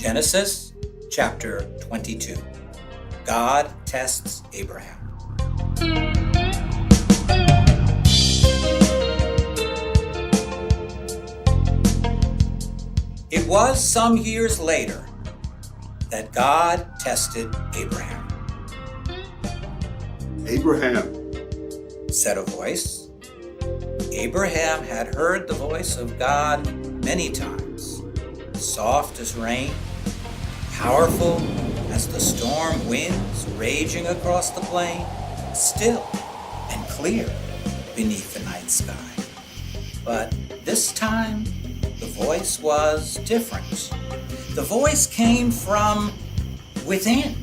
Genesis chapter 22. God tests Abraham. It was some years later that God tested Abraham. Abraham, Said a voice. Abraham had heard the voice of God many times, soft as rain, powerful as the storm winds raging across the plain, still and clear beneath the night sky. But this time, the voice was different. The voice came from within,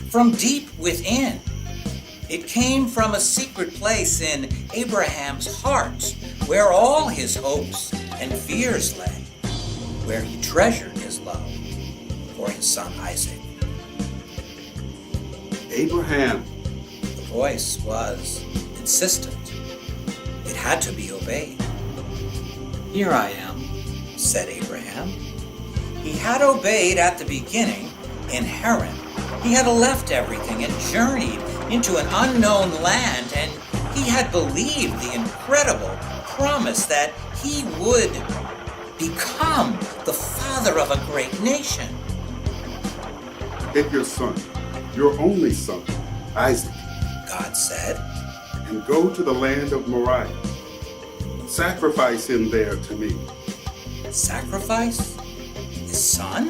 from deep within. It came from a secret place in Abraham's heart, where all his hopes and fears lay, where he treasured his love for his son Isaac. Abraham, The voice was insistent. It had to be obeyed. "Here I am," said Abraham. He had obeyed at the beginning in Haran. He had left everything and journeyed into an unknown land, and he had believed the incredible promise that he would become the father of a great nation. take your son, your only son, Isaac, God said. and go to the land of Moriah. Sacrifice him there to me. Sacrifice his son?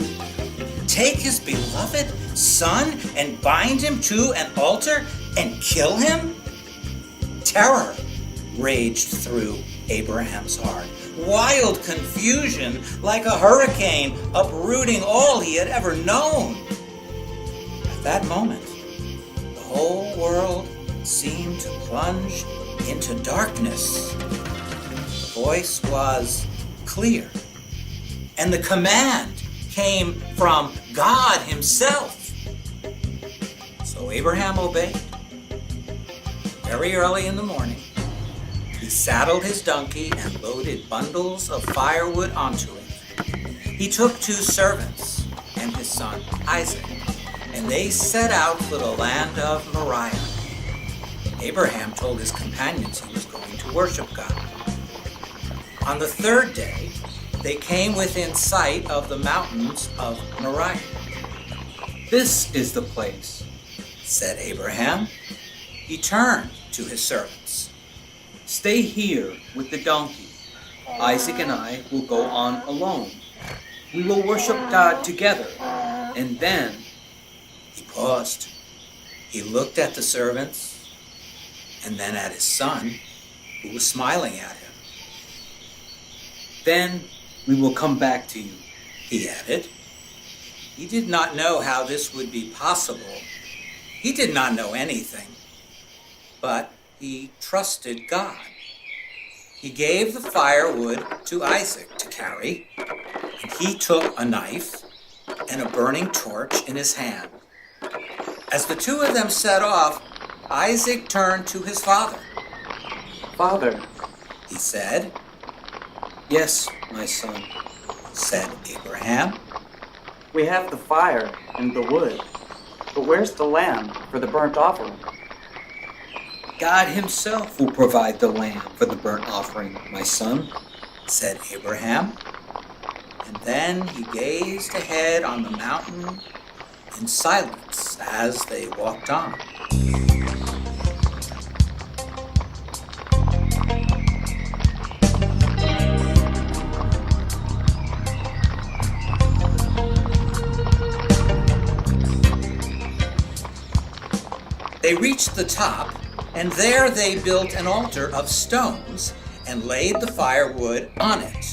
Take his beloved son and bind him to an altar and kill him? Terror raged through Abraham's heart. Wild confusion like a hurricane uprooting all he had ever known. At that moment, the whole world seemed to plunge into darkness. The voice was clear, and the command came from God himself. So Abraham obeyed. Very early in the morning, he saddled his donkey and loaded bundles of firewood onto it. He took 2 servants and his son Isaac, and they set out for the land of Moriah. Abraham told his companions he was going to worship God. On the 3rd day, they came within sight of the mountains of Moriah. "This is the place," said Abraham. He turned to his servants. "Stay here with the donkey. Isaac and I will go on alone. We will worship God together." And then he paused. He looked at the servants and then at his son, who was smiling at him. "Then we will come back to you," he added. He did not know how this would be possible. He did not know anything, but he trusted God. He gave the firewood to Isaac to carry, and he took a knife and a burning torch in his hand. As the 2 of them set off, Isaac turned to his father. "Father," He said. "Yes, my son. Said Abraham. We have the fire and the wood, but where's the lamb for the burnt offering?" "God himself will provide the lamb for the burnt offering, my son," said Abraham. And then he gazed ahead on the mountain in silence as they walked on. They reached the top, and there they built an altar of stones and laid the firewood on it.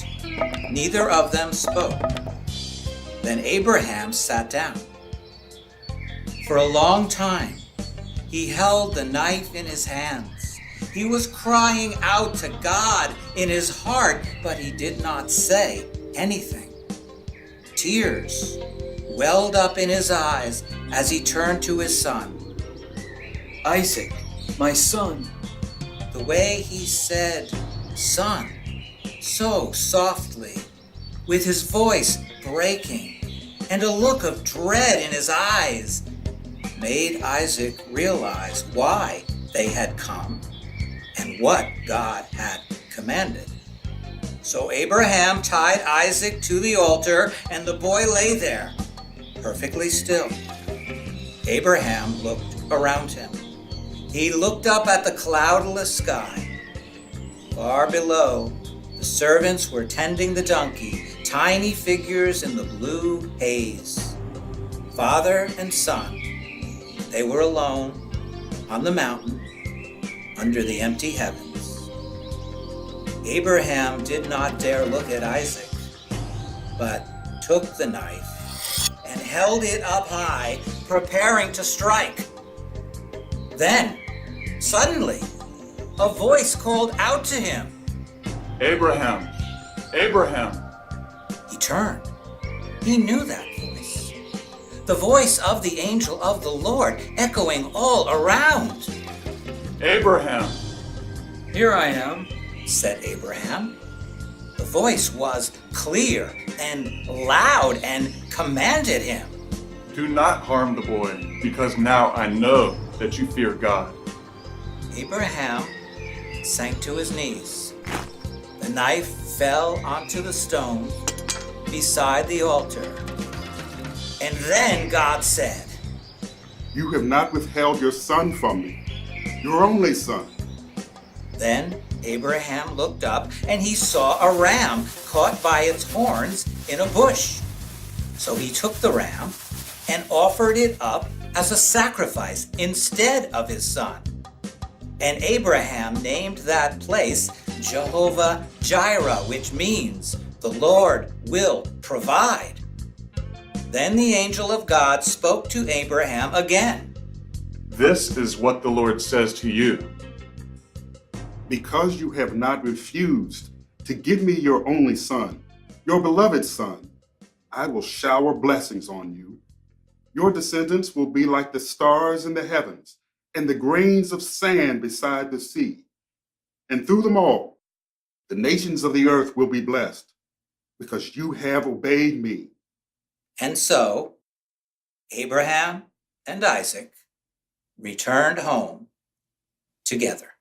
Neither of them spoke. Then Abraham sat down. For a long time, he held the knife in his hands. He was crying out to God in his heart, but he did not say anything. Tears welled up in his eyes as he turned to his son. "Isaac, my son." The way he said "son" so softly, with his voice breaking, and a look of dread in his eyes made Isaac realize why they had come and what God had commanded. So Abraham tied Isaac to the altar, and the boy lay there, perfectly still. Abraham looked around him. He looked up at the cloudless sky. Far below, the servants were tending the donkey, tiny figures in the blue haze. Father and son, they were alone on the mountain under the empty heavens. Abraham did not dare look at Isaac, but took the knife and held it up high, preparing to strike. Then, suddenly, a voice called out to him. Abraham, Abraham. He turned. He knew that voice. The voice of the angel of the Lord echoing all around. Abraham. Here I am. Said Abraham. The voice was clear and loud and commanded him. Do not harm the boy, because now I know that you fear God. Abraham sank to his knees. The knife fell onto the stone beside the altar. And then God said, You have not withheld your son from me, your only son. Then Abraham looked up and he saw a ram caught by its horns in a bush. So he took the ram and offered it up as a sacrifice instead of his son. And Abraham named that place Jehovah Jireh, which means the Lord will provide. Then the angel of God spoke to Abraham again. This is what the Lord says to you. Because you have not refused to give me your only son, your beloved son, I will shower blessings on you. Your descendants will be like the stars in the heavens and the grains of sand beside the sea. And through them all, the nations of the earth will be blessed because you have obeyed me. And so Abraham and Isaac returned home together.